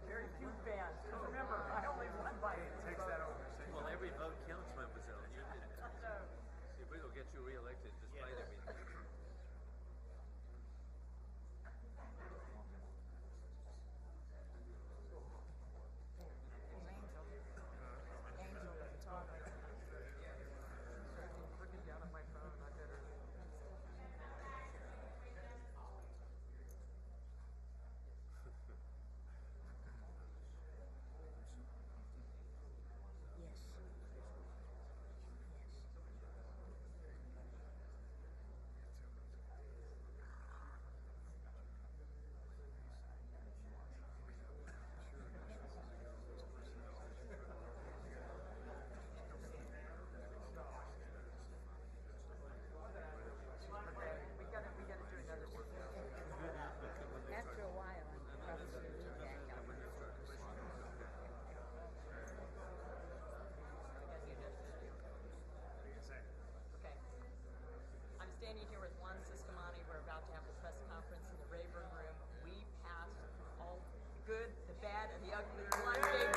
Very few fans. Remember, I only won by. Takes that over. Well, every vote counts, mademoiselle. If we don't get you reelected, despite everything. Looking down at my phone, I better. We gotta do another one. After a while, I'm probably going to need that help. Okay. I'm standing here with Juan Siscomani. We're about to have a press conference in the Rayburn Room. We passed all the good, the bad, and the ugly. One big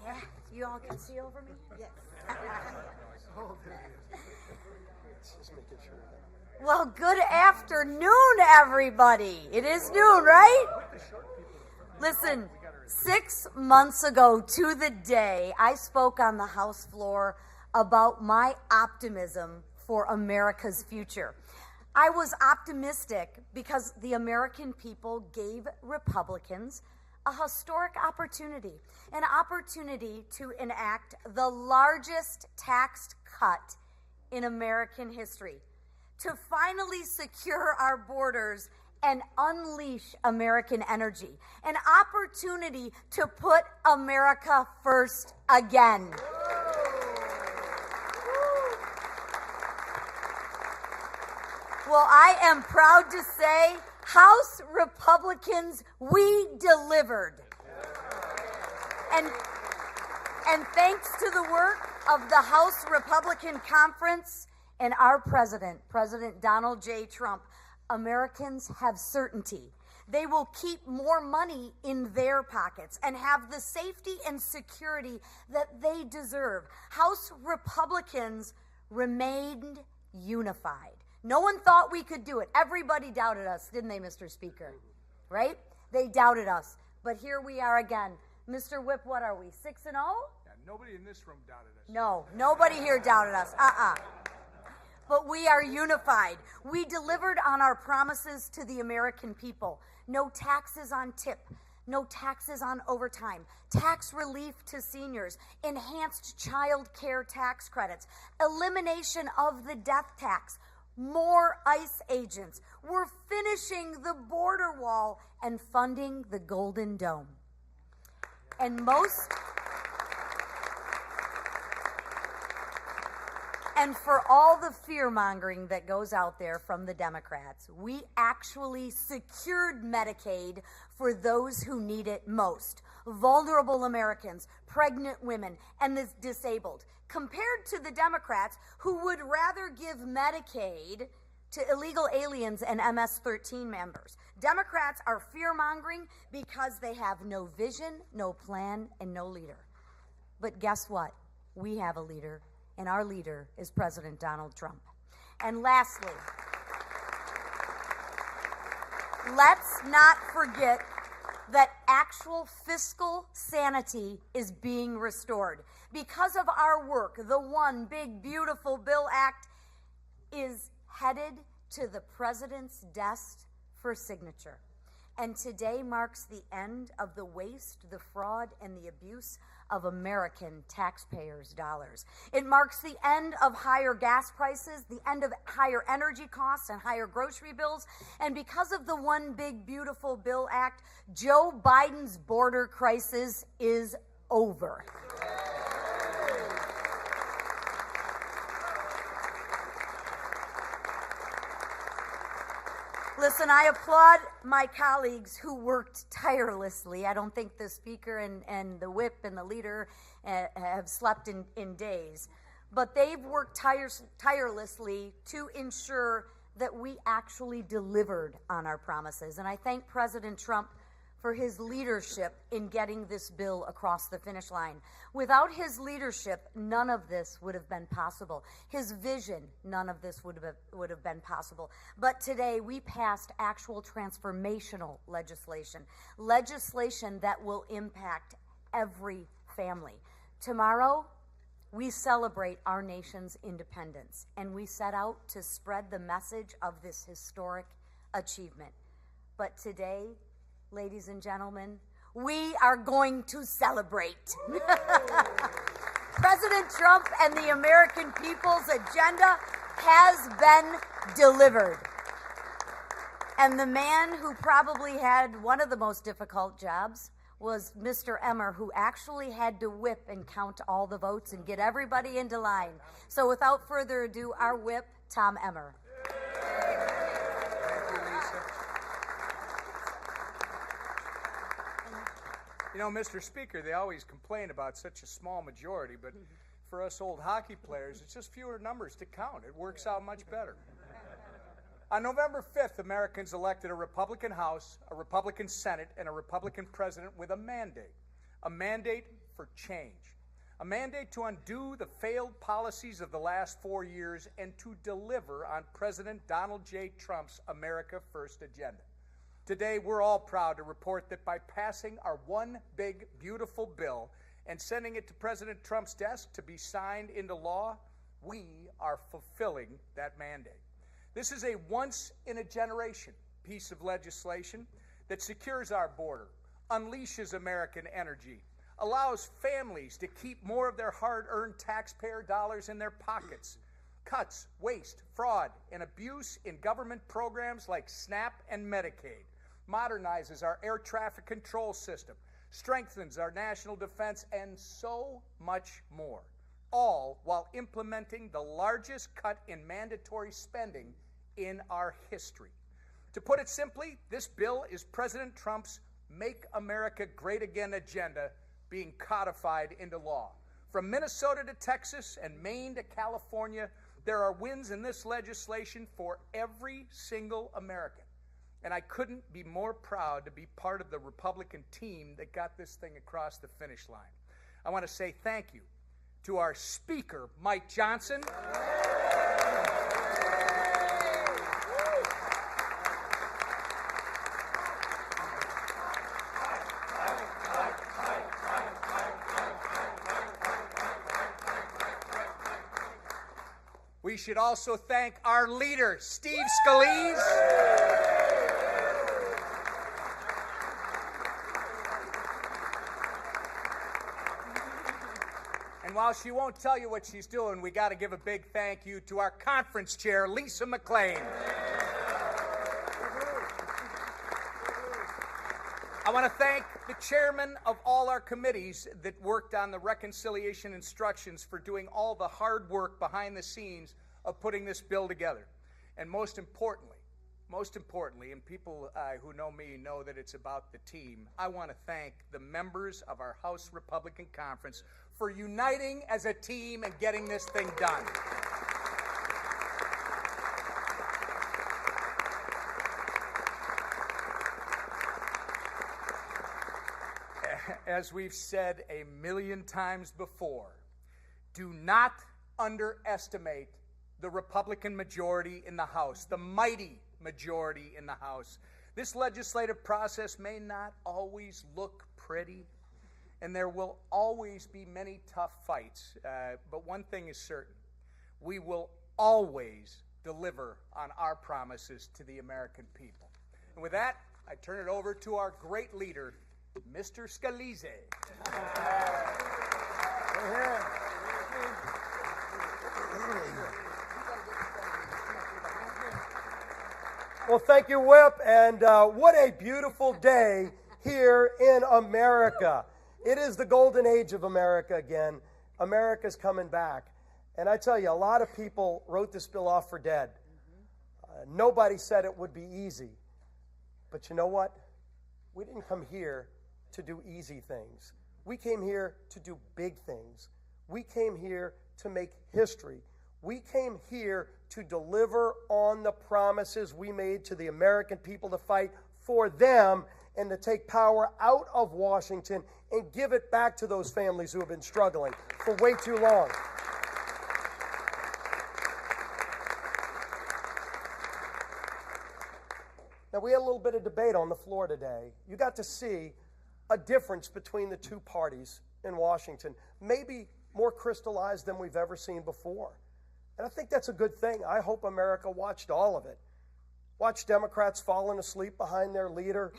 Yeah, you all can see over me? Yes. Just making sure. Well, good afternoon, everybody. It is noon, right? Listen, 6 months ago to the day, I spoke on the House floor about my optimism for America's future. I was optimistic because the American people gave Republicans a historic opportunity, an opportunity to enact the largest tax cut in American history, to finally secure our borders and unleash American energy, an opportunity to put America first again. Well, I am proud to say, House Republicans, we delivered. And thanks to the work of the House Republican Conference and our president, President Donald J. Trump, Americans have certainty. They will keep more money in their pockets and have the safety and security that they deserve. House Republicans remained unified. No one thought we could do it. Everybody doubted us, didn't they, Mr. Speaker? Right? They doubted us. But here we are again. Mr. Whip, what are we, 6-0? Yeah, nobody in this room doubted us. No, nobody here doubted us. But we are unified. We delivered on our promises to the American people. No taxes on tip. No taxes on overtime, tax relief to seniors, enhanced child care tax credits, elimination of the death tax, more ICE agents. We're finishing the border wall and funding the Golden Dome. And for all the fear-mongering that goes out there from the Democrats, we actually secured Medicaid for those who need it most. Vulnerable Americans, pregnant women, and the disabled. Compared to the Democrats, who would rather give Medicaid to illegal aliens and MS-13 members. Democrats are fear-mongering because they have no vision, no plan, and no leader. But guess what? We have a leader, and our leader is President Donald Trump. And lastly, let's not forget that actual fiscal sanity is being restored. Because of our work, the One Big Beautiful Bill Act is headed to the president's desk for signature. And today marks the end of the waste, the fraud, and the abuse of American taxpayers' dollars. It marks the end of higher gas prices, the end of higher energy costs and higher grocery bills. And because of the One Big Beautiful Bill Act, Joe Biden's border crisis is over. Listen, I applaud my colleagues who worked tirelessly. I don't think the speaker and the whip and the leader have slept in days. But they've worked tirelessly to ensure that we actually delivered on our promises. And I thank President Trump for his leadership in getting this bill across the finish line. Without his leadership, none of this would have been possible. His vision, none of this would have been possible. But today, we passed actual transformational legislation that will impact every family. Tomorrow, we celebrate our nation's independence, and we set out to spread the message of this historic achievement. But today, ladies and gentlemen, we are going to celebrate. President Trump and the American people's agenda has been delivered. And the man who probably had one of the most difficult jobs was Mr. Emmer, who actually had to whip and count all the votes and get everybody into line. So without further ado, our whip, Tom Emmer. You know, Mr. Speaker, they always complain about such a small majority, but for us old hockey players, it's just fewer numbers to count. It works out much better. On November 5th, Americans elected a Republican House, a Republican Senate, and a Republican President with a mandate for change, a mandate to undo the failed policies of the last 4 years and to deliver on President Donald J. Trump's America First agenda. Today, we're all proud to report that by passing our one big, beautiful bill and sending it to President Trump's desk to be signed into law, we are fulfilling that mandate. This is a once-in-a-generation piece of legislation that secures our border, unleashes American energy, allows families to keep more of their hard-earned taxpayer dollars in their pockets, cuts waste, fraud, and abuse in government programs like SNAP and Medicaid, modernizes our air traffic control system, strengthens our national defense, and so much more, all while implementing the largest cut in mandatory spending in our history. To put it simply, this bill is President Trump's Make America Great Again agenda being codified into law. From Minnesota to Texas and Maine to California, there are wins in this legislation for every single American. And I couldn't be more proud to be part of the Republican team that got this thing across the finish line. I want to say thank you to our Speaker, Mike Johnson. We should also thank our leader, Steve Scalise. And while she won't tell you what she's doing, we got to give a big thank you to our conference chair, Lisa McLean. I want to thank the chairman of all our committees that worked on the reconciliation instructions for doing all the hard work behind the scenes of putting this bill together. And most importantly, and people who know me know that it's about the team, I want to thank the members of our House Republican Conference for uniting as a team and getting this thing done. As we've said a million times before, do not underestimate the Republican majority in the House, the mighty majority in the House. This legislative process may not always look pretty, and there will always be many tough fights, but one thing is certain: we will always deliver on our promises to the American people. And with that, I turn it over to our great leader, Mr. Scalise. Well, thank you, Whip, and what a beautiful day here in America. It is the golden age of America again. America's coming back. And I tell you, a lot of people wrote this bill off for dead. Nobody said it would be easy. But you know what? We didn't come here to do easy things. We came here to do big things. We came here to make history. We came here to deliver on the promises we made to the American people to fight for them and to take power out of Washington and give it back to those families who have been struggling for way too long. Now, we had a little bit of debate on the floor today. You got to see a difference between the two parties in Washington, maybe more crystallized than we've ever seen before. And I think that's a good thing. I hope America watched all of it. Watched Democrats falling asleep behind their leader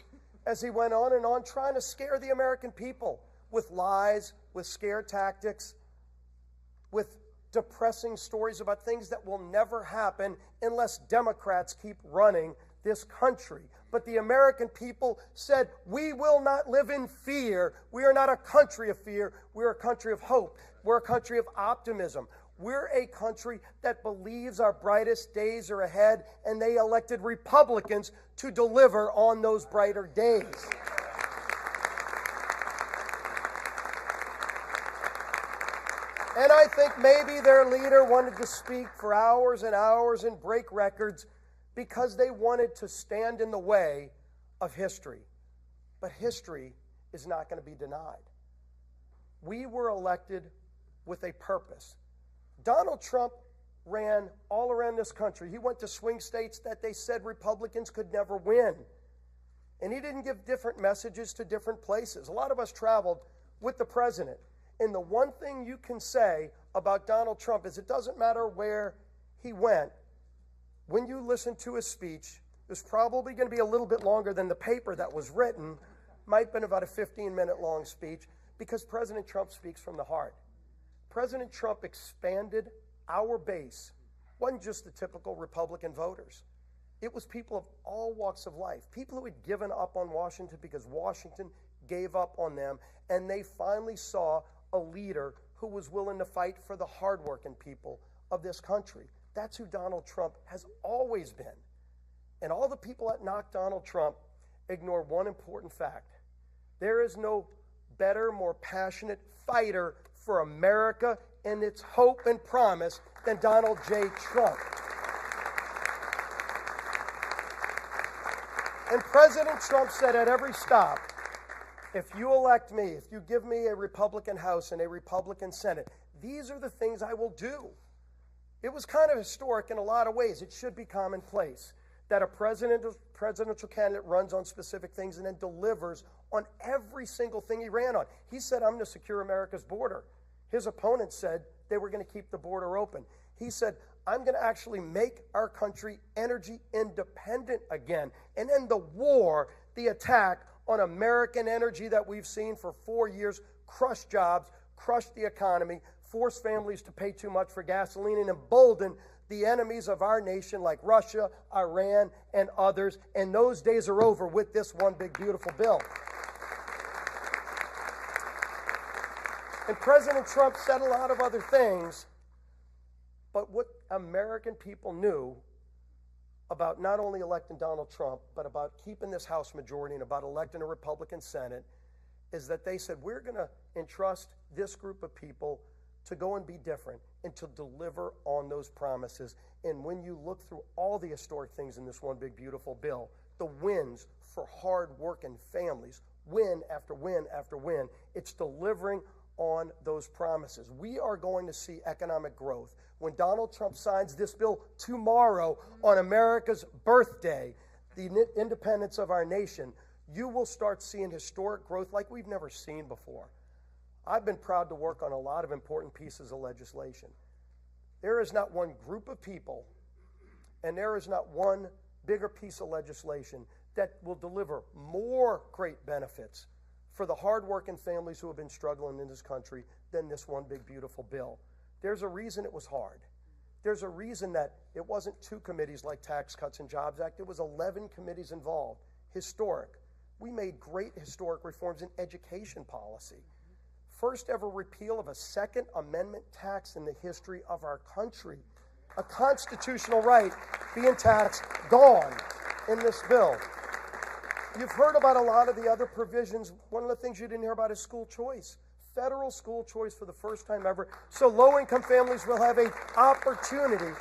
as he went on and on trying to scare the American people with lies, with scare tactics, with depressing stories about things that will never happen unless Democrats keep running this country. But the American people said, we will not live in fear. We are not a country of fear. We're a country of hope. We're a country of optimism. We're a country that believes our brightest days are ahead, and they elected Republicans to deliver on those brighter days. And I think maybe their leader wanted to speak for hours and hours and break records because they wanted to stand in the way of history. But history is not going to be denied. We were elected with a purpose. Donald Trump ran all around this country. He went to swing states that they said Republicans could never win. And he didn't give different messages to different places. A lot of us traveled with the president. And the one thing you can say about Donald Trump is it doesn't matter where he went. When you listen to his speech, it was probably going to be a little bit longer than the paper that was written. Might have been about a 15-minute long speech because President Trump speaks from the heart. President Trump expanded our base. It wasn't just the typical Republican voters. It was people of all walks of life, people who had given up on Washington because Washington gave up on them, and they finally saw a leader who was willing to fight for the hardworking people of this country. That's who Donald Trump has always been. And all the people that knock Donald Trump ignore one important fact. There is no better, more passionate fighter for America and its hope and promise than Donald J. Trump. And President Trump said at every stop, if you elect me, if you give me a Republican House and a Republican Senate, these are the things I will do. It was kind of historic in a lot of ways. It should be commonplace that a presidential candidate runs on specific things and then delivers on every single thing he ran on. He said, I'm going to secure America's border. His opponents said they were going to keep the border open. He said, I'm going to actually make our country energy independent again and end the war, the attack on American energy that we've seen for 4 years, crush jobs, crush the economy, force families to pay too much for gasoline, and embolden the enemies of our nation like Russia, Iran, and others. And those days are over with this one big, beautiful bill. And President Trump said a lot of other things, but what American people knew about not only electing Donald Trump, but about keeping this House majority and about electing a Republican Senate is that they said, we're going to entrust this group of people to go and be different and to deliver on those promises. And when you look through all the historic things in this one big, beautiful bill, the wins for hard-working families, win after win after win, it's delivering on those promises. We are going to see economic growth. When Donald Trump signs this bill tomorrow on America's birthday, the independence of our nation, you will start seeing historic growth like we've never seen before. I've been proud to work on a lot of important pieces of legislation. There is not one group of people, and there is not one bigger piece of legislation that will deliver more great benefits for the hardworking families who have been struggling in this country than this one big, beautiful bill. There's a reason it was hard. There's a reason that it wasn't 2 committees like Tax Cuts and Jobs Act. It was 11 committees involved. Historic. We made great historic reforms in education policy. First ever repeal of a Second Amendment tax in the history of our country. a constitutional right being taxed, gone in this bill. You've heard about a lot of the other provisions. One of the things you didn't hear about is school choice. Federal school choice for the first time ever. So low-income families will have an opportunity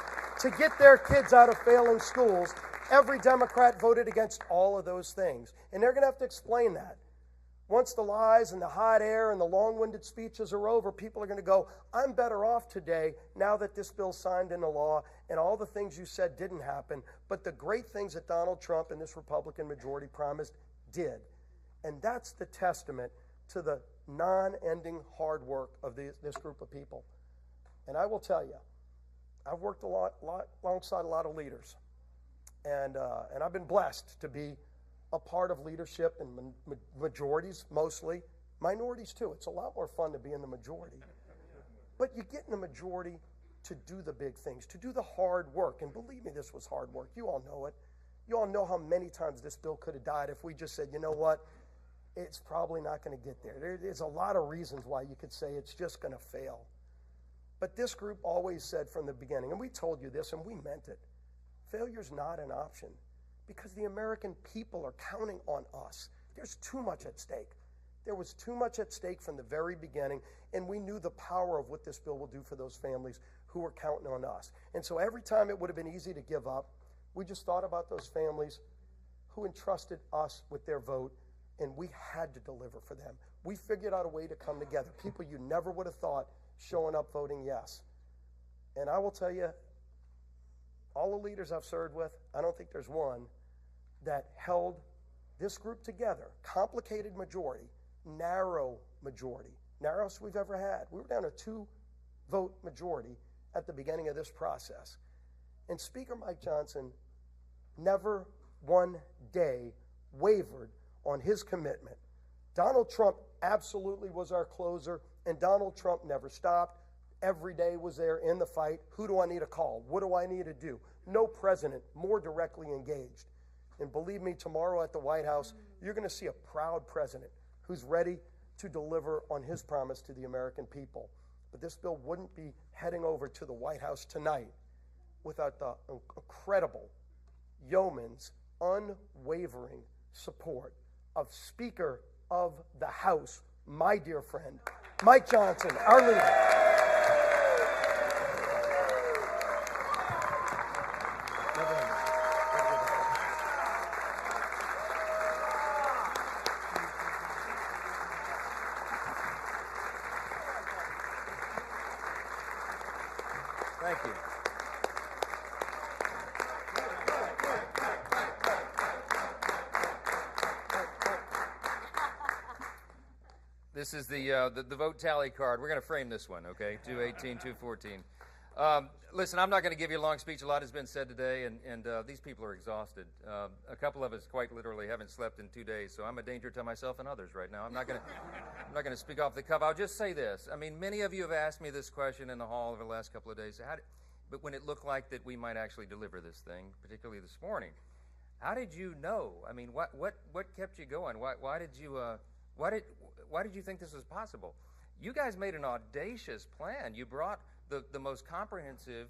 to get their kids out of failing schools. Every Democrat voted against all of those things. And they're going to have to explain that. Once the lies and the hot air and the long-winded speeches are over, people are going to go, I'm better off today now that this bill's signed into law and all the things you said didn't happen, but the great things that Donald Trump and this Republican majority promised did. And that's the testament to the non-ending hard work of this group of people. And I will tell you, I've worked alongside a lot of leaders, and I've been blessed to be a part of leadership in majorities mostly, minorities too. It's a lot more fun to be in the majority. But you get in the majority to do the big things, to do the hard work. And believe me, this was hard work. You all know it. You all know how many times this bill could have died if we just said, you know what, it's probably not going to get there. There's a lot of reasons why you could say it's just going to fail. But this group always said from the beginning, and we told you this and we meant it, failure's not an option. Because the American people are counting on us. There's too much at stake. There was too much at stake from the very beginning, and we knew the power of what this bill will do for those families who were counting on us. And so every time it would have been easy to give up, we just thought about those families who entrusted us with their vote, and we had to deliver for them. We figured out a way to come together. People you never would have thought showing up voting yes. And I will tell you, all the leaders I've served with, I don't think there's one that held this group together. Complicated majority, narrow majority, narrowest we've ever had. We were down a 2-vote majority at the beginning of this process. And Speaker Mike Johnson never one day wavered on his commitment. Donald Trump absolutely was our closer, and Donald Trump never stopped. Every day was there in the fight. Who do I need to call? What do I need to do? No president more directly engaged. And believe me, tomorrow at the White House, you're going to see a proud president who's ready to deliver on his promise to the American people. But this bill wouldn't be heading over to the White House tonight without the incredible yeoman's unwavering support of Speaker of the House, my dear friend, Mike Johnson, our leader. Thank you. This is the vote tally card. We're going to frame this one, okay? 218, 214. Listen, I'm not going to give you a long speech. A lot has been said today, and these people are exhausted. A couple of us quite literally haven't slept in 2 days, so I'm a danger to myself and others right now. I'm not going to speak off the cuff. I'll just say this. I mean, many of you have asked me this question in the hall over the last couple of days. But when it looked like that we might actually deliver this thing, particularly this morning, how did you know? I mean, what kept you going? Why did you think this was possible? You guys made an audacious plan. You brought the most comprehensive,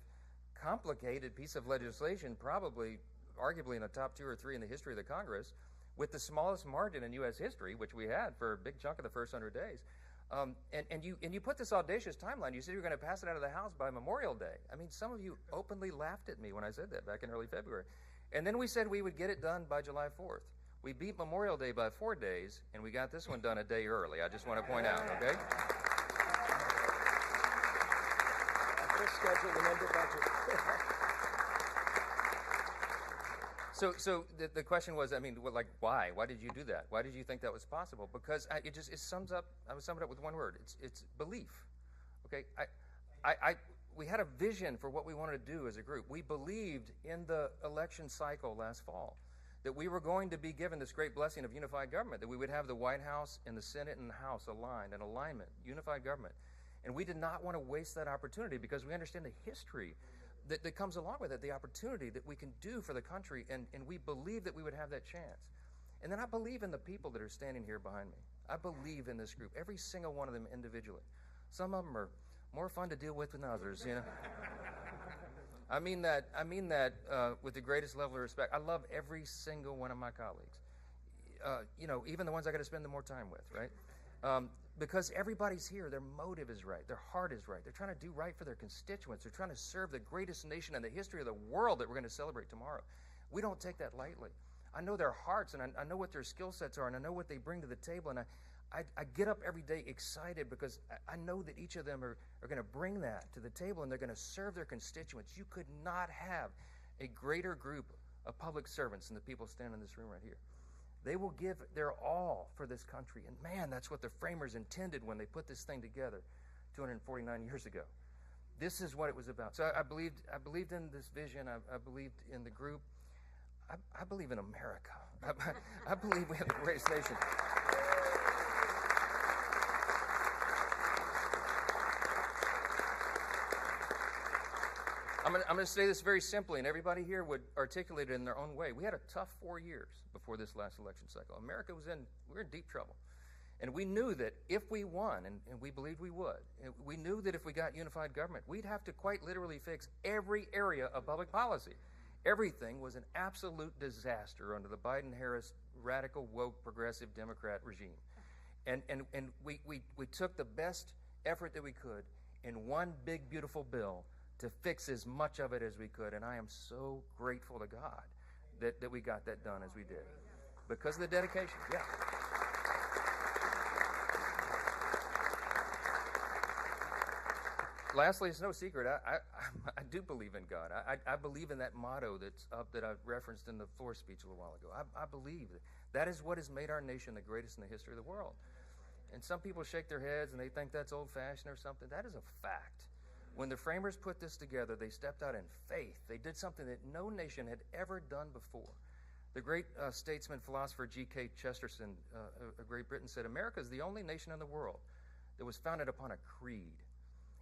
complicated piece of legislation, probably, arguably in the top 2 or 3 in the history of the Congress, with the smallest margin in U.S. history, which we had for a big chunk of the first 100 days. And you put this audacious timeline. You said you were going to pass it out of the House by Memorial Day. I mean, some of you openly laughed at me when I said that back in early February. And then we said we would get it done by July 4th. We beat Memorial Day by 4 days, and we got this one done a day early. I just want to point out, okay? So the question was, I mean, why? Why did you do that? Why did you think that was possible? Because it sums up. I would sum it up with one word. It's belief. Okay. We had a vision for what we wanted to do as a group. We believed in the election cycle last fall that we were going to be given this great blessing of unified government, that we would have the White House and the Senate and the House aligned, in alignment, unified government. And we did not want to waste that opportunity because we understand the history that comes along with it, the opportunity that we can do for the country, and we believe that we would have that chance. And then I believe in the people that are standing here behind me. I believe in this group, every single one of them individually. Some of them are more fun to deal with than others, you know. I mean that with the greatest level of respect. I love every single one of my colleagues. Even the ones I got to spend the more time with, right? Because everybody's here. Their motive is right. Their heart is right. They're trying to do right for their constituents. They're trying to serve the greatest nation in the history of the world that we're going to celebrate tomorrow. We don't take that lightly. I know their hearts, and I know what their skill sets are, and I know what they bring to the table, and I get up every day excited because I know that each of them are going to bring that to the table, and they're going to serve their constituents. You could not have a greater group of public servants than the people standing in this room right here. They will give their all for this country. And man, that's what the framers intended when they put this thing together 249 years ago. This is what it was about. So I believed in this vision. I believed in the group. I believe in America. I believe we have the greatest nation. I'm going to say this very simply, and everybody here would articulate it in their own way. We had a tough 4 years before this last election cycle. America we were in deep trouble. And we knew that if we won, and we believed we would, we knew that if we got unified government, we'd have to quite literally fix every area of public policy. Everything was an absolute disaster under the Biden-Harris radical, woke, progressive Democrat regime. And we took the best effort that we could in one big, beautiful bill to fix as much of it as we could. And I am so grateful to God that we got that done as we did. Because of the dedication, yeah. Lastly, it's no secret, I do believe in God. I believe in that motto that's up that I referenced in the floor speech a little while ago. I believe that is what has made our nation the greatest in the history of the world. And some people shake their heads and they think that's old-fashioned or something. That is a fact. When the framers put this together, they stepped out in faith. They did something that no nation had ever done before. The great statesman, philosopher G.K. Chesterton of Great Britain said, America is the only nation in the world that was founded upon a creed.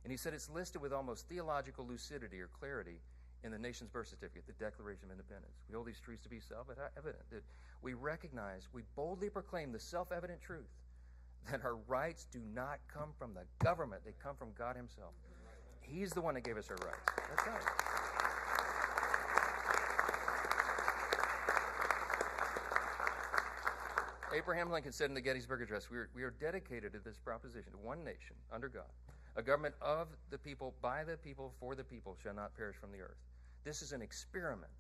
And he said it's listed with almost theological lucidity or clarity in the nation's birth certificate, the Declaration of Independence. We hold these truths to be self-evident, that we recognize, we boldly proclaim the self-evident truth that our rights do not come from the government, they come from God himself. He's the one that gave us our rights. That's right. Abraham Lincoln said in the Gettysburg Address, we are dedicated to this proposition, one nation, under God. A government of the people, by the people, for the people, shall not perish from the earth. This is an experiment.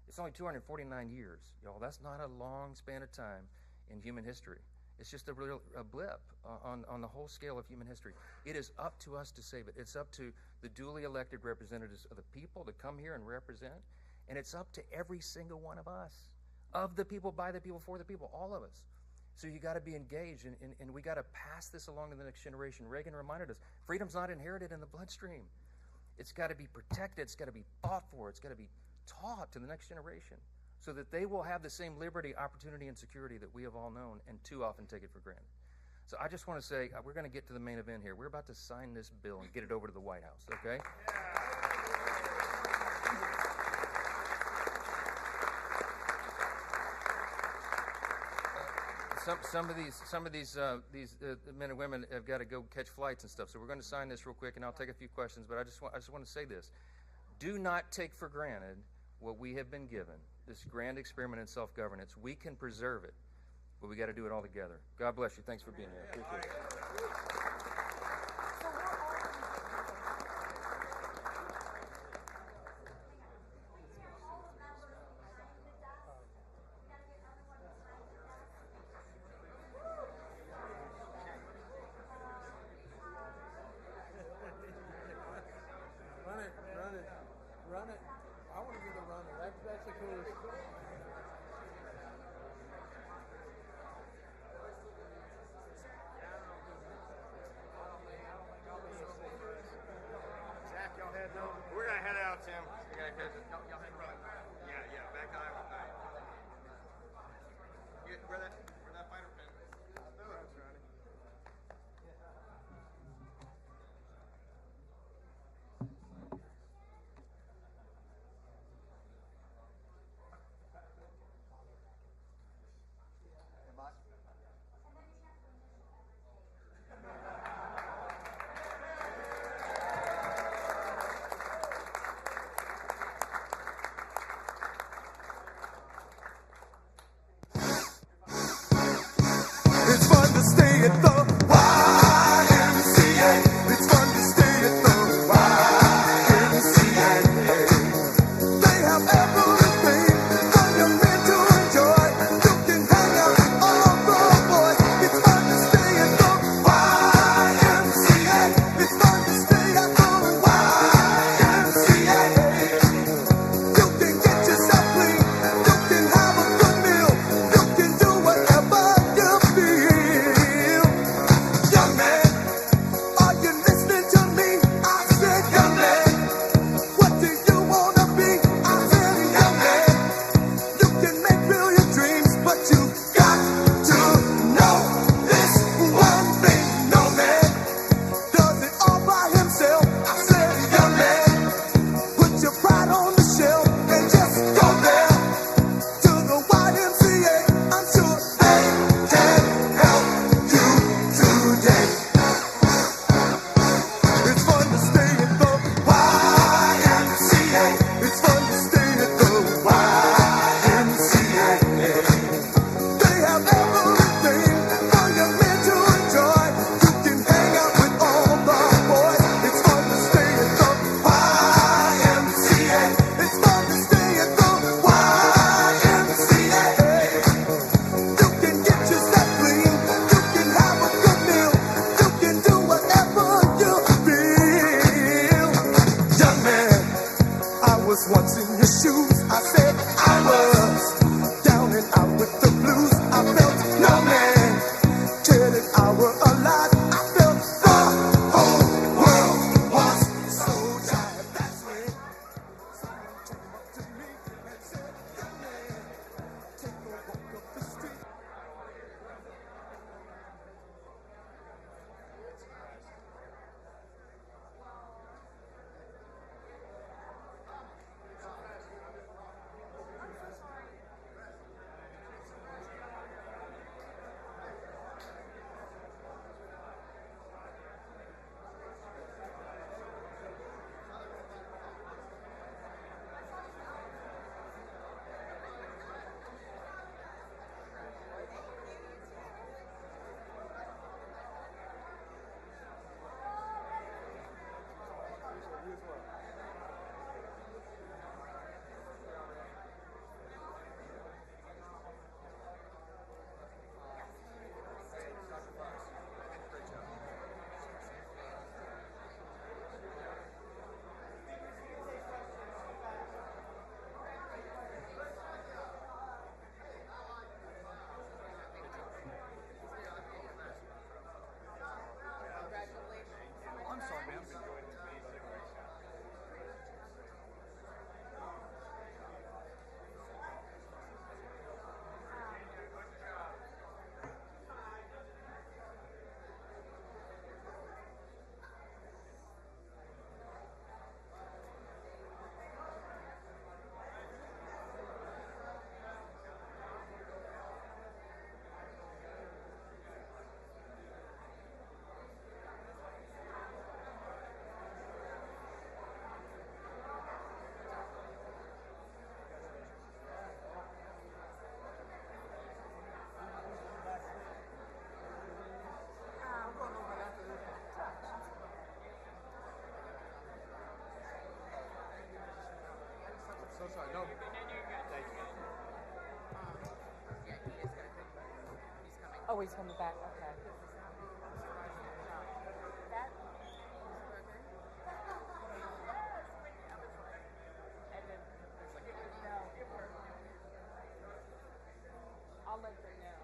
It's only 249 years, y'all. That's not a long span of time in human history. It's just a blip on the whole scale of human history. It is up to us to save it. It's up to the duly elected representatives of the people to come here and represent. And it's up to every single one of us. Of the people, by the people, for the people, all of us. So you got to be engaged, and we got to pass this along to the next generation. Reagan reminded us, freedom's not inherited in the bloodstream. It's got to be protected. It's got to be fought for. It's got to be taught to the next generation so that they will have the same liberty, opportunity, and security that we have all known and too often take it for granted. So I just want to say, we're going to get to the main event here. We're about to sign this bill and get it over to the White House, okay? Some of these men and women have got to go catch flights and stuff. So we're going to sign this real quick, and I'll take a few questions. But I just want to say this: do not take for granted what we have been given. This grand experiment in self-governance. We can preserve it, but we got to do it all together. God bless you. Thanks for being here. Appreciate it. Run it. I want to be the runner. That's the coolest. Zach, y'all head down. We're gonna head out, Tim. Y'all head run. Yeah, back eye with that. Where that fighter pin? Oh, that's right. once in your shoes. I said I was down and out with the blues. I felt no man cared if I were alive. I felt the whole world was so tired. That's when someone came up to me and said, young man, take a walk up the street. So sorry. No. Oh, he's coming back. Okay. I'll let her know.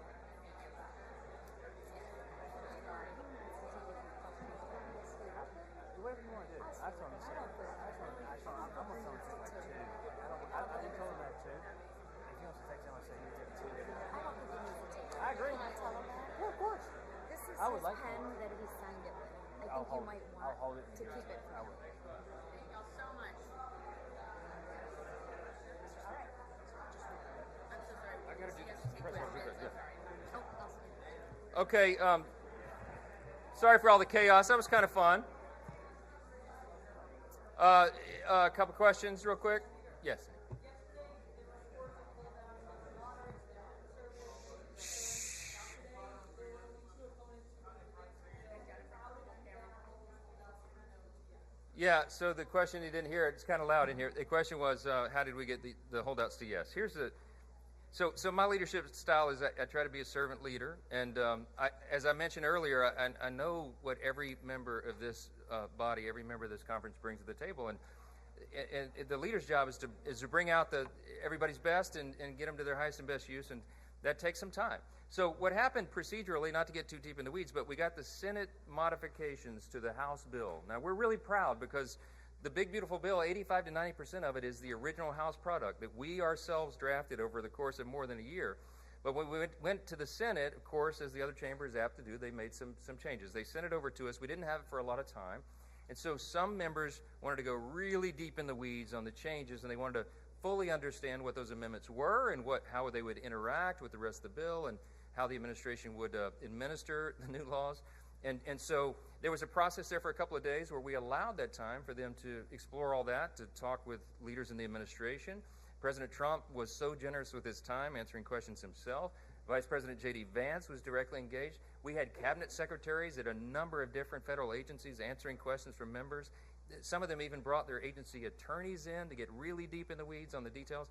Whatever you want to do. I told him the same. I'm going to tell him to take like 2. I did told him that too. If he wants to take him, I say you take 2. I don't think he needs to take it. I agree. Can I tell him that? Yeah, of course. This is I would his like to. pen that he signed it with. I I'll think you hold might it. want I'll hold it and to give keep it it to for him. I him. will. Thank you so much. I gotta do this. Press one, press one, yeah. Oh, Okay, sorry for all the chaos. That was kind of fun. A couple questions real quick. Yes. Yeah, so the question, you didn't hear it, it's kind of loud in here. The question was, how did we get the holdouts to yes? Here's the, so my leadership style is I try to be a servant leader. And as I mentioned earlier, I know what every member of this body, every member of this conference brings to the table. And the leader's job is to bring out everybody's best and get them to their highest and best use. And that takes some time. So what happened procedurally, not to get too deep in the weeds, but we got the Senate modifications to the House bill. Now, we're really proud because the big, beautiful bill, 85 to 90% of it is the original House product that we ourselves drafted over the course of more than a year. But when we went to the Senate, of course, as the other chamber is apt to do, they made some changes. They sent it over to us. We didn't have it for a lot of time. And so some members wanted to go really deep in the weeds on the changes, and they wanted to fully understand what those amendments were and how they would interact with the rest of the bill and how the administration would administer the new laws. And so there was a process there for a couple of days where we allowed that time for them to explore all that, to talk with leaders in the administration. President Trump was so generous with his time, answering questions himself. Vice President J.D. Vance was directly engaged. We had cabinet secretaries at a number of different federal agencies answering questions from members. Some of them even brought their agency attorneys in to get really deep in the weeds on the details.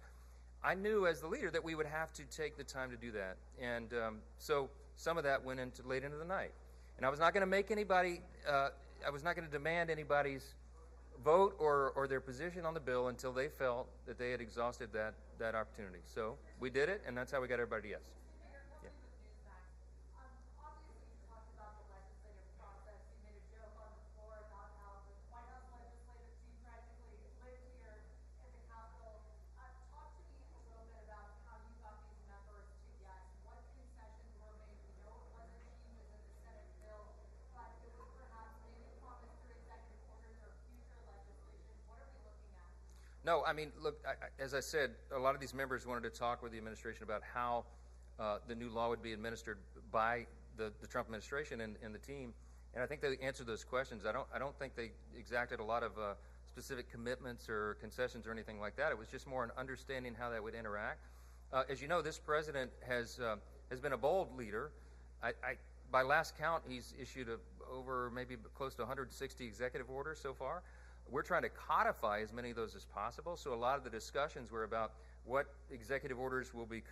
I knew as the leader that we would have to take the time to do that. And so some of that went into late into the night. And I was not going to make anybody, I was not going to demand anybody's vote or their position on the bill until they felt that they had exhausted that opportunity. So we did it, and that's how we got everybody yes. Yeah. No, I mean, look, as I said, a lot of these members wanted to talk with the administration about how the new law would be administered by the Trump administration and the team, and I think they answered those questions. I don't think they exacted a lot of specific commitments or concessions or anything like that. It was just more an understanding how that would interact. As you know, this president has been a bold leader. By last count, he's issued over maybe close to 160 executive orders so far. We're trying to codify as many of those as possible, so a lot of the discussions were about what executive orders will be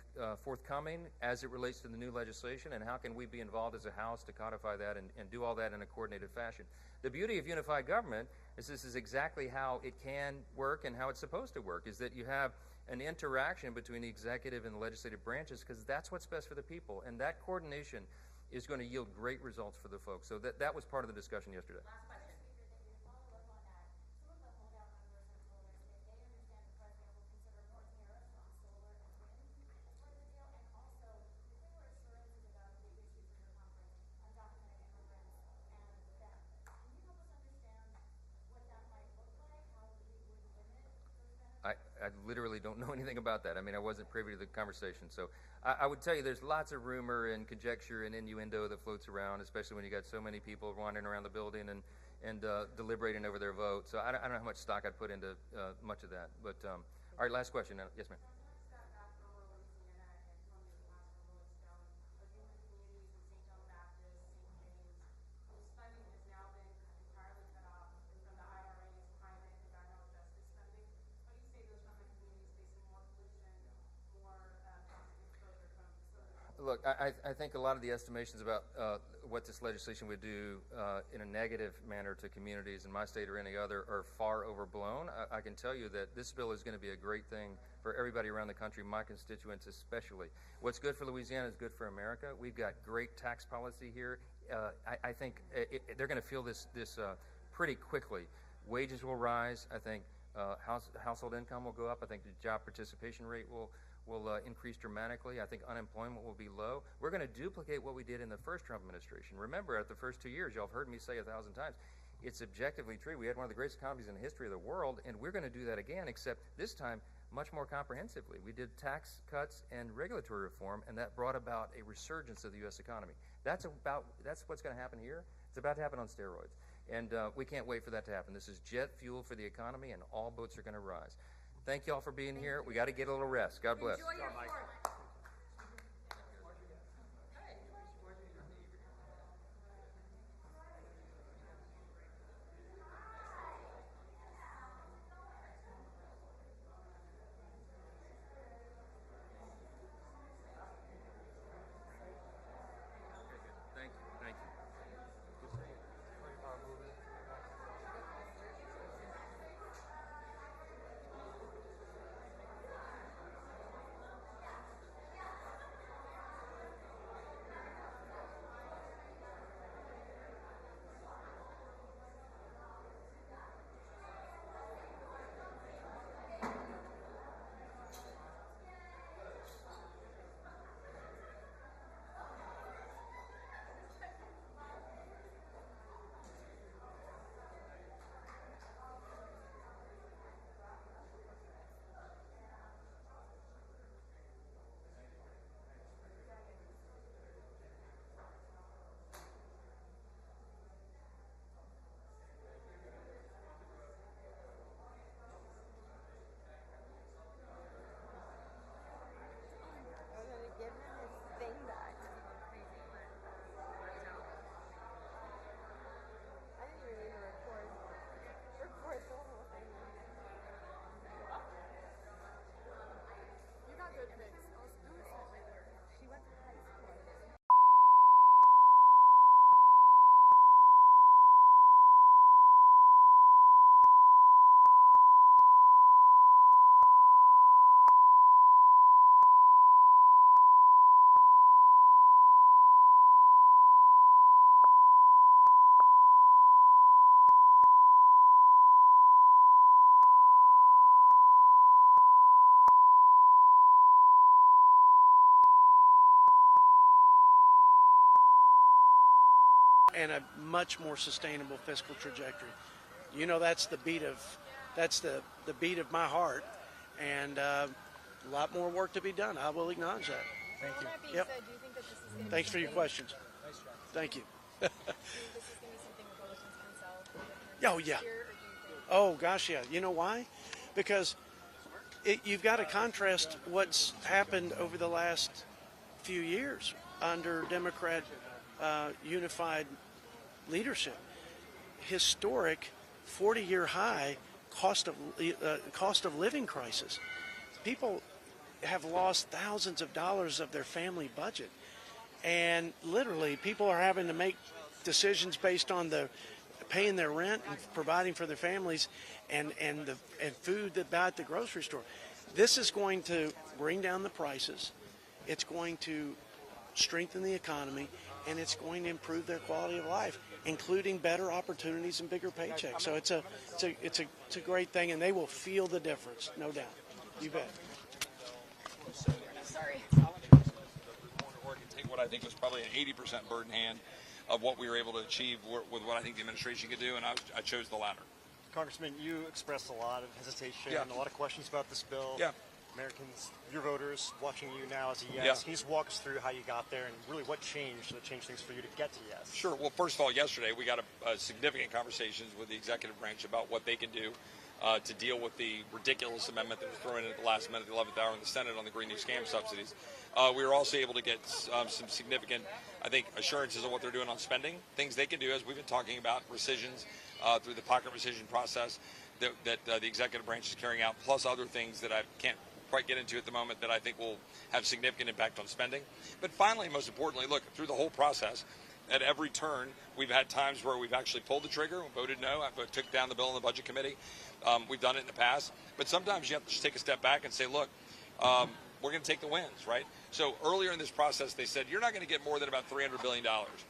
forthcoming as it relates to the new legislation, and how can we be involved as a House to codify that and do all that in a coordinated fashion. The beauty of unified government is this is exactly how it can work and how it's supposed to work, is that you have an interaction between the executive and the legislative branches, because that's what's best for the people, and that coordination is going to yield great results for the folks. So that was part of the discussion yesterday. I literally don't know anything about that. I mean, I wasn't privy to the conversation. So I would tell you there's lots of rumor and conjecture and innuendo that floats around, especially when you got so many people wandering around the building and deliberating over their vote. So I don't know how much stock I'd put into much of that. But all right, last question. Yes, ma'am. Look, I think a lot of the estimations about what this legislation would do in a negative manner to communities in my state or any other are far overblown. I can tell you that this bill is going to be a great thing for everybody around the country, my constituents especially. What's good for Louisiana is good for America. We've got great tax policy here. I think they're going to feel this pretty quickly. Wages will rise. I think household income will go up. I think the job participation rate will increase dramatically. I think unemployment will be low. We're going to duplicate what we did in the first Trump administration. Remember, at the first 2 years, y'all have heard me say 1,000 times, it's objectively true. We had one of the greatest economies in the history of the world, and we're going to do that again, except this time much more comprehensively. We did tax cuts and regulatory reform, and that brought about a resurgence of the U.S. economy. That's what's going to happen here. It's about to happen on steroids, and we can't wait for that to happen. This is jet fuel for the economy, and all boats are going to rise. Thank you all for being here. We got to get a little rest. God bless. Enjoy your Fourth. Thank you. Thank you. and a much more sustainable fiscal trajectory. You know, that's the beat of my heart, and a lot more work to be done. I will acknowledge that. Thank you. That being Yep. said, do you think that this is going to Thanks for your questions. Thank you. Do you think this is going to be something Republicans can sell? Oh, yeah. This year, or do you think Oh, gosh, yeah. You know why? Because you've got to contrast what's happened over the last few years under Democrat unified leadership. Historic 40-year high cost of living crisis. People have lost thousands of dollars of their family budget. And literally, people are having to make decisions based on paying their rent and providing for their families and food they buy at the grocery store. This is going to bring down the prices. It's going to strengthen the economy, and it's going to improve their quality of life, including better opportunities and bigger paychecks. So it's a great thing, and they will feel the difference, no doubt. You bet. Sorry. Take what I think was probably an 80% burden hand of what we were able to achieve with what I think the administration could do, and I chose the latter. Congressman, you expressed a lot of hesitation, Yeah. a lot of questions about this bill. Yeah. Americans, your voters, watching you now as a yes. Yeah. Can you just walk us through how you got there and really what changed things for you to get to yes? Sure. Well, first of all, yesterday we got a significant conversations with the executive branch about what they can do to deal with the ridiculous amendment that was thrown in at the last minute, the 11th hour in the Senate on the Green New Scam subsidies. We were also able to get some significant, I think, assurances of what they're doing on spending, things they can do, as we've been talking about, rescissions through the pocket rescission process that the executive branch is carrying out, plus other things that I can't quite get into at the moment that I think will have significant impact on spending. But finally, most importantly, look, through the whole process, at every turn, we've had times where we've actually pulled the trigger, voted no, took down the bill in the Budget Committee. We've done it in the past. But sometimes you have to just take a step back and say, look, we're going to take the wins, right? So earlier in this process, they said, you're not going to get more than about $300 billion.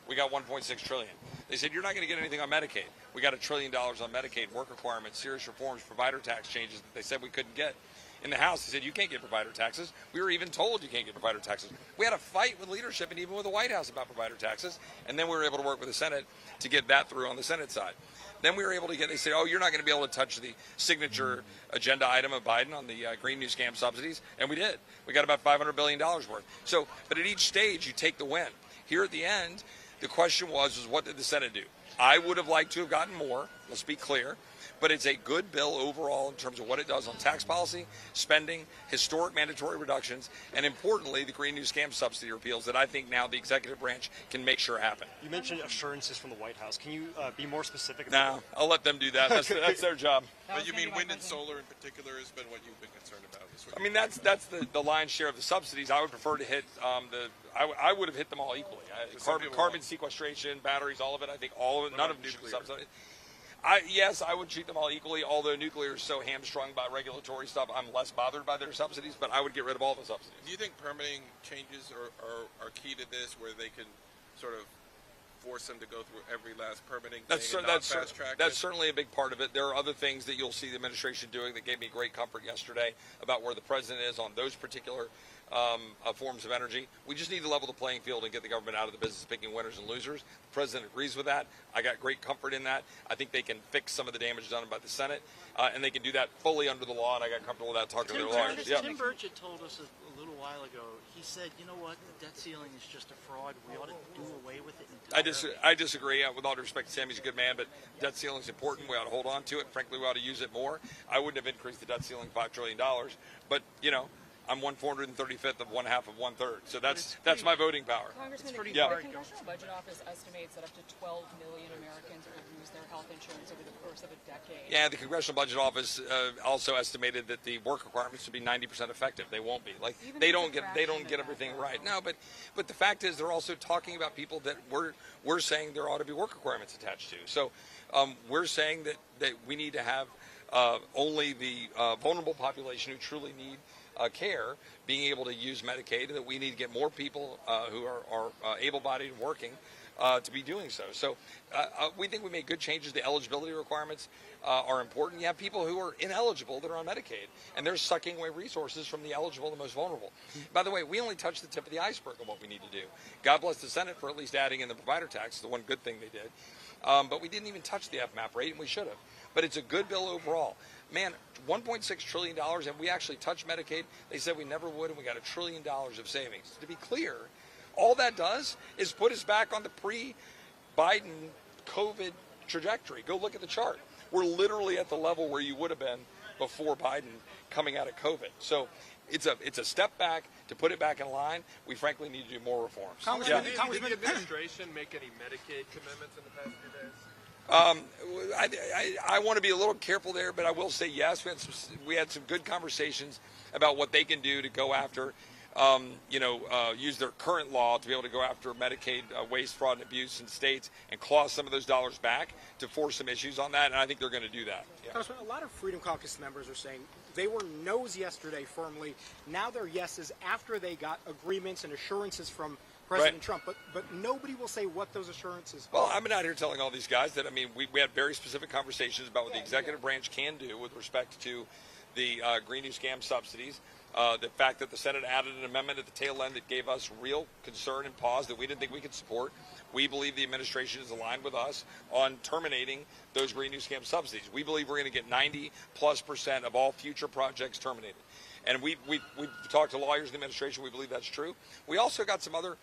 We got $1.6 trillion. They said, you're not going to get anything on Medicaid. We got $1 trillion on Medicaid, work requirements, serious reforms, provider tax changes that they said we couldn't get. In the House, they said, you can't get provider taxes. We were even told you can't get provider taxes. We had a fight with leadership and even with the White House about provider taxes. And then we were able to work with the Senate to get that through on the Senate side. Then we were able to they said, oh, you're not going to be able to touch the signature agenda item of Biden on the Green New Scam subsidies. And we did. We got about $500 billion worth. So, but at each stage, you take the win. Here at the end, the question was what did the Senate do? I would have liked to have gotten more, let's be clear. But it's a good bill overall in terms of what it does on tax policy, spending, historic mandatory reductions, and importantly, the Green New Scam subsidy repeals that I think now the executive branch can make sure happen. You mentioned assurances from the White House. Can you be more specific? No, I'll let them do that. That's their job. But you mean wind and solar in particular has been what you've been concerned about? I mean, that's the lion's share of the subsidies. I would prefer to hit I would have hit them all equally. Carbon sequestration, batteries, all of it. I think all of it. None of them should be subsidized. Yes, I would treat them all equally, although nuclear is so hamstrung by regulatory stuff, I'm less bothered by their subsidies, but I would get rid of all the subsidies. Do you think permitting changes are key to this, where they can sort of force them to go through every last permitting thing and not fast track it? That's certainly a big part of it. There are other things that you'll see the administration doing that gave me great comfort yesterday about where the president is on those particular forms of energy. We just need to level the playing field and get the government out of the business of picking winners and losers. The president agrees with that. I got great comfort in that. I think they can fix some of the damage done by the Senate, and they can do that fully under the law, and I got comfortable with that talking to their lawyers. Tim Burchett told us a little while ago, he said, you know what, the debt ceiling is just a fraud. We ought to do away with it. I disagree. With all due respect to Sam, he's a good man, but debt ceiling is important. We ought to hold on to it. Frankly, we ought to use it more. I wouldn't have increased the debt ceiling $5 trillion, but, you know, I'm 1/435th of 1/2 of 1/3, so that's my voting power. Congressman, the Congressional Budget Office estimates that up to 12 million Americans will lose their health insurance over the course of a decade. Yeah, the Congressional Budget Office also estimated that the work requirements should be 90% effective. They won't be. Like they don't get everything right. No, but the fact is they're also talking about people that we're saying there ought to be work requirements attached to. So we're saying that we need to have only the vulnerable population who truly need care being able to use Medicaid, and that we need to get more people who are able-bodied and working to be doing so. So we think we made good changes. The eligibility requirements are important. You have people who are ineligible that are on Medicaid, and they're sucking away resources from the eligible, the most vulnerable. By the way, we only touched the tip of the iceberg of what we need to do. God bless the Senate for at least adding in the provider tax, the one good thing they did. But we didn't even touch the FMAP rate, and we should have. But it's a good bill overall. Man, $1.6 trillion, and we actually touched Medicaid. They said we never would, and we got $1 trillion of savings. To be clear, all that does is put us back on the pre-Biden COVID trajectory. Go look at the chart. We're literally at the level where you would have been before Biden coming out of COVID. So it's a step back to put it back in line. We frankly need to do more reforms. Congressman, did the administration make any Medicaid commitments in the past few days? I want to be a little careful there, but I will say yes. We had some good conversations about what they can do to go after, use their current law to be able to go after Medicaid waste, fraud, and abuse in states and claw some of those dollars back to force some issues on that, and I think they're going to do that. Yeah. Congressman, a lot of Freedom Caucus members are saying they were no's yesterday firmly. Now they're yeses after they got agreements and assurances from President Trump, but nobody will say what those assurances are. Well, I'm not here telling all these guys that. I mean, we had very specific conversations about what the executive branch can do with respect to the Green New Scam subsidies. The fact that the Senate added an amendment at the tail end that gave us real concern and pause that we didn't think we could support. We believe the administration is aligned with us on terminating those Green New Scam subsidies. We believe we're going to get 90+% of all future projects terminated. And we've talked to lawyers in the administration. We believe that's true. We also got some other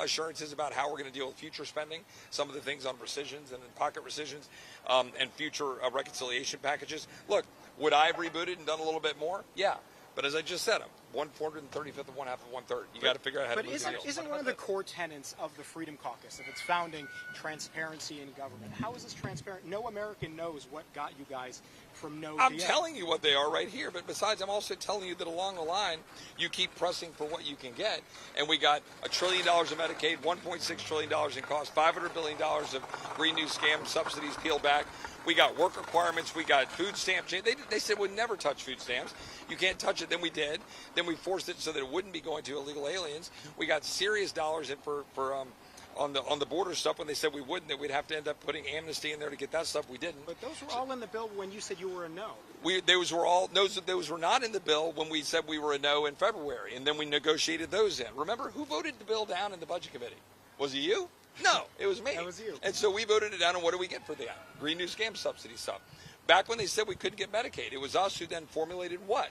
assurances about how we're going to deal with future spending, some of the things on rescissions and pocket rescissions, and future reconciliation packages. Look, would I have rebooted and done a little bit more? Yeah. But as I just said, I'm 1/435th of 1/2 of 1/3. You got to figure out how to move the deal. But isn't one of the core tenets of the Freedom Caucus, of its founding, transparency in government? How is this transparent? No American knows what got you guys from no to I'm yes. telling you what they are right here. But besides, I'm also telling you that along the line, you keep pressing for what you can get. And we got $1 trillion of Medicaid, $1.6 trillion in cost, $500 billion of Green New Scam subsidies peeled back. We got work requirements. We got food stamp change. They said we'd never touch food stamps. You can't touch it. Then we did. Then we forced it so that it wouldn't be going to illegal aliens. We got serious dollars in for on the border stuff when they said we wouldn't, that we'd have to end up putting amnesty in there to get that stuff. We didn't. But those were all in the bill when you said you were a no. Those were not in the bill when we said we were a no in February, and then we negotiated those in. Remember, who voted the bill down in the Budget Committee? Was it you? No, it was me. That was you. And so we voted it down, and what do we get for that? Green New Scam subsidy stuff. Back when they said we couldn't get Medicaid, it was us who then formulated what?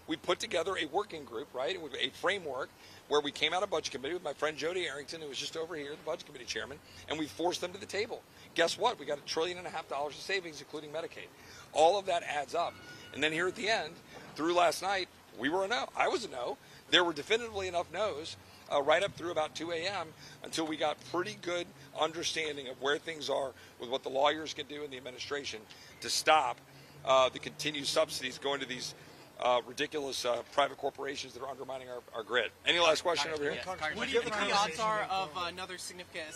We put together a working group, right, a framework where we came out of Budget Committee with my friend Jody Arrington, who was just over here, the Budget Committee chairman, and we forced them to the table. Guess what? We got $1.5 trillion of savings, including Medicaid. All of that adds up. And then here at the end, through last night, we were a no. I was a no. There were definitively enough no's right up through about 2 a.m. until we got pretty good understanding of where things are with what the lawyers can do in the administration to stop the continued subsidies going to these ridiculous private corporations that are undermining our grid. Any last question over here? What do you think the odds are of another significant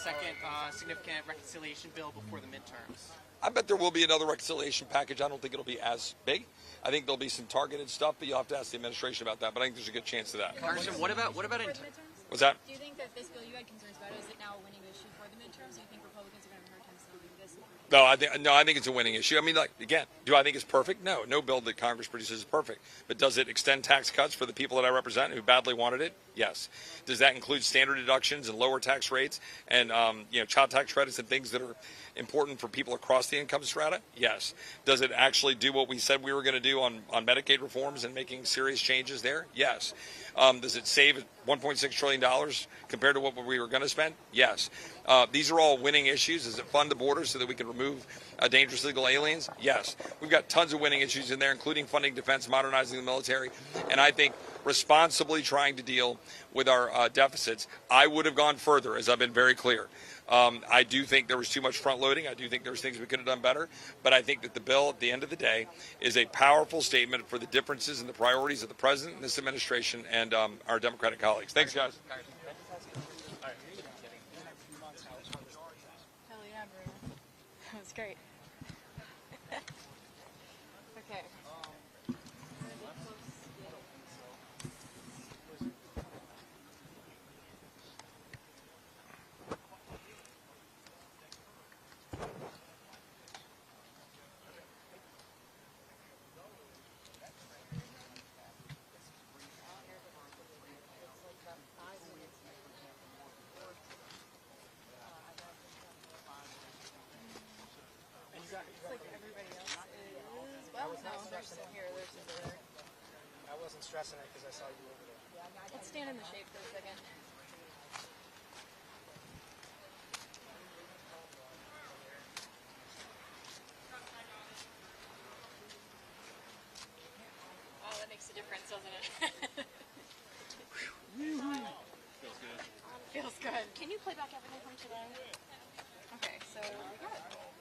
reconciliation bill before the midterms? I bet there will be another reconciliation package. I don't think it'll be as big. I think there'll be some targeted stuff, but you'll have to ask the administration about that. But I think there's a good chance of that. Congressman, what about What's that? Do you think that this bill you had concerns about, is it now a winning issue for the midterms? Do you think Republicans are going to have a hard time selling this? No, I think it's a winning issue. I mean, like, again, do I think it's perfect? No bill that Congress produces is perfect. But does it extend tax cuts for the people that I represent who badly wanted it? Yes. Does that include standard deductions and lower tax rates and child tax credits and things that are important for people across the income strata? Yes. Does it actually do what we said we were going to do on Medicaid reforms and making serious changes there? Yes. Does it save $1.6 trillion compared to what we were going to spend? Yes. These are all winning issues. Does it fund the border so that we can remove dangerous illegal aliens? Yes. We've got tons of winning issues in there, including funding defense, modernizing the military, and I think responsibly trying to deal with our deficits. I would have gone further, as I've been very clear. I do think there was too much front loading. I do think there's things we could have done better. But I think that the bill, at the end of the day, is a powerful statement for the differences in the priorities of the president and this administration and our Democratic colleagues. Thanks, guys. Hell yeah, bro. That was great. Okay. stressing it because I saw you over there. Let's stand in the shade for a second. Oh, that makes a difference, doesn't it? Feels good. Feels good. Can you play back everything from today? Okay, so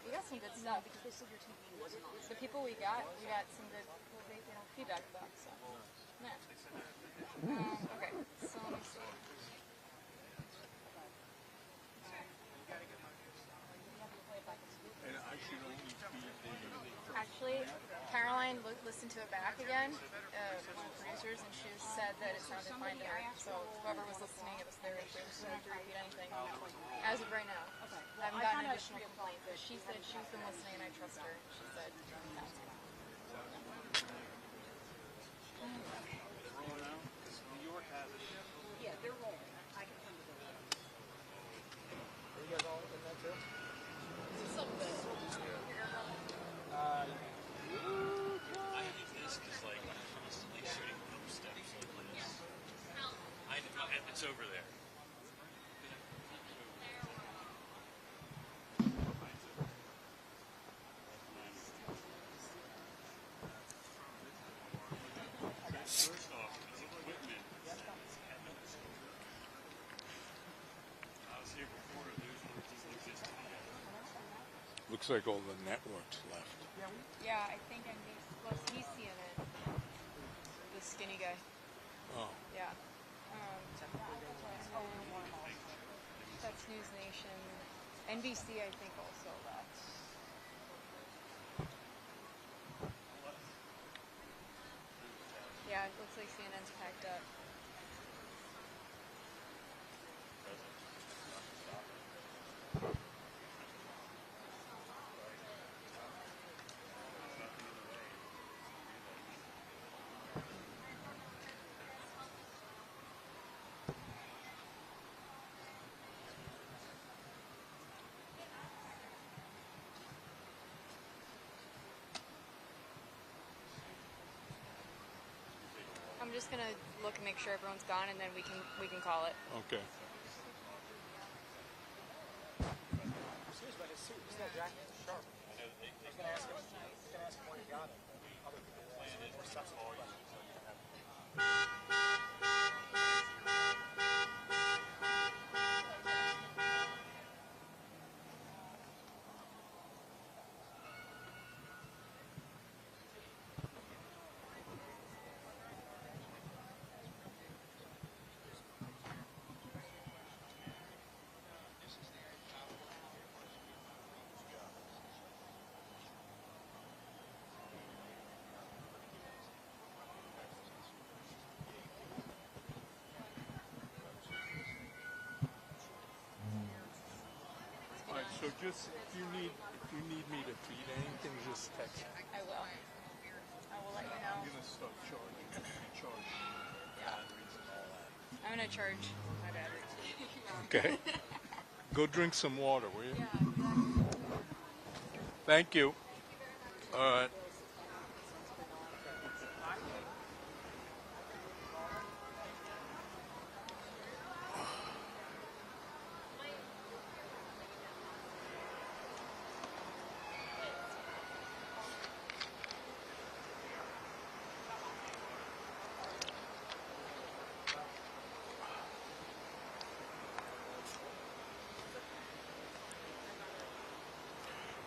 we got some good stuff. Because they said your TV wasn't on. The people we got some good feedback back. So, yeah. Okay, so let me see. And I should only be the... Actually, Caroline listened to it back again, one of the producers, and she said that it sounded fine to her. So whoever was listening, it was their issue. So I don't have to repeat anything as of right now. I haven't gotten an additional complaint, but she said she's been listening and I trust her. She said that's fine. Rolling out? Because New York has it. Yeah, they're rolling. I can come to the room. Are you guys all in that too? Some of it. I think this is like constantly shooting from steps like this. It's over there. First off, it's equipment. I was here before, those ones doesn't exist anymore. Looks like all the networks left. Yeah, I think he's CNN. The skinny guy. Oh. Yeah. That's News Nation. NBC, I think, also left. Yeah, it looks like CNN's packed up. I'm just gonna look and make sure everyone's gone, and then we can call it. Okay. Serious about his suit. He's got jacket sharp. I was gonna ask him when he got it. Other people more substantive questions. All right, so just if you need me to feed anything, just text me. I will. I will let you know. I'm gonna start charging batteries and all that. I'm gonna charge my battery. Okay. Go drink some water, will you? Thank you. All right.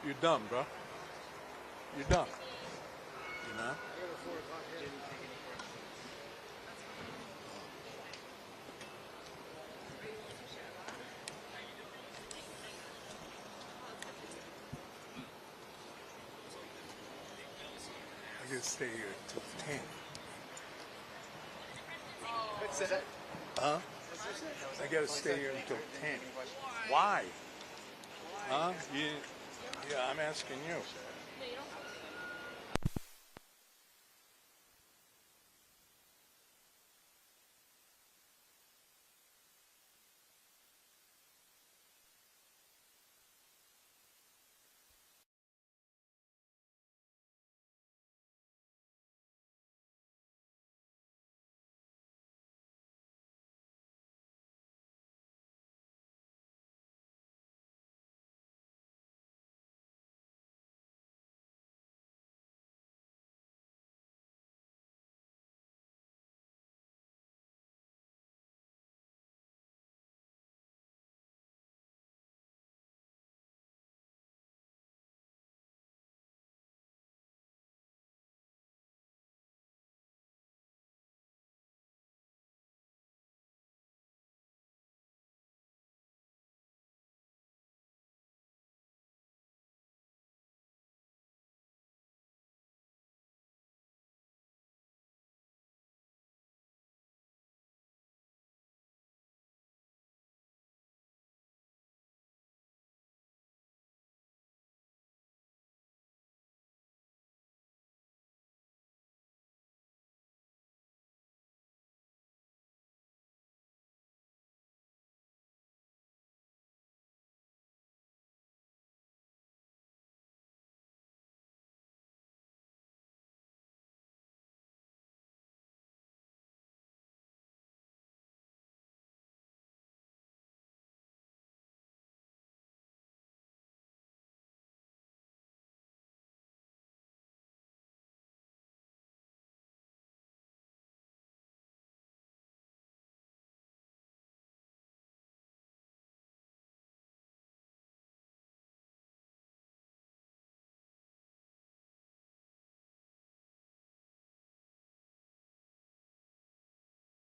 You're done, bro. You're done. You know? I gotta stay here till 10. Huh? I gotta stay here until 10. Why? Huh? Yeah, I'm asking you. No, you don't